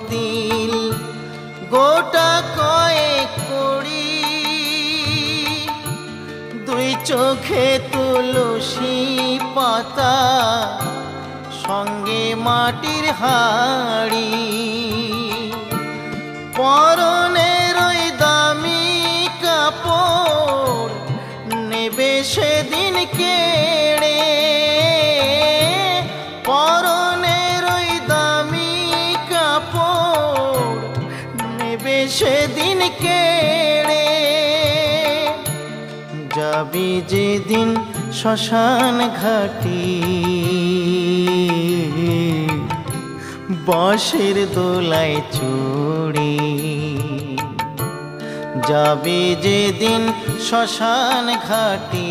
তিল গোটা কয়েক কড়ি, দুই চোখে তুলসী পাতা সঙ্গে মাটির হাড়ি, পরনের ওই দামি কাপড় নেবে সেদিন কেড়ে, পরনের ওই দামি কাপড় নেবে সেদিন কেড়ে। যাবি যেদিন শ্মশান ঘাটি, বাঁশের দোলায় চড়ে, যাবি যেদিন শ্মশান ঘাটি,